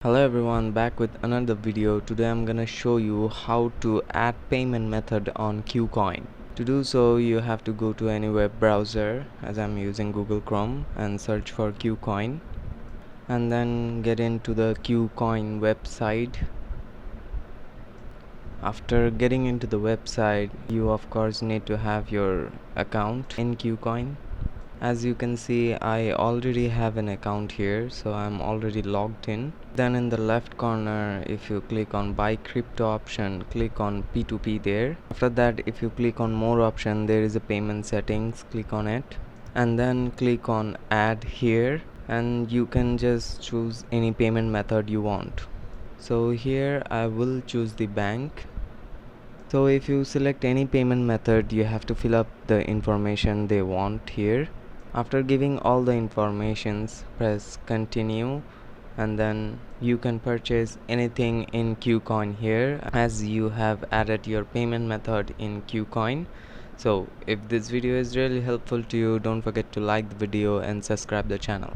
Hello everyone, back with another video. Today I'm gonna show you how to add payment method on Kucoin. To do so, you have to go to any web browser, as I'm using Google Chrome, and search for Kucoin, and then get into the Kucoin website. After getting into the website, you of course need to have your account in Kucoin. As you can see, I already have an account here, so I'm already logged in. Then in the left corner, if you click on buy crypto option, click on P2P there. After that, if you click on more option, there is a payment settings, click on it, and then click on add here, and you can just choose any payment method you want. So here I will choose the bank. So if you select any payment method, you have to fill up the information they want here. After giving all the informations, press continue, and then you can purchase anything in Kucoin here, as you have added your payment method in Kucoin. So if this video is really helpful to you, don't forget to like the video and subscribe the channel.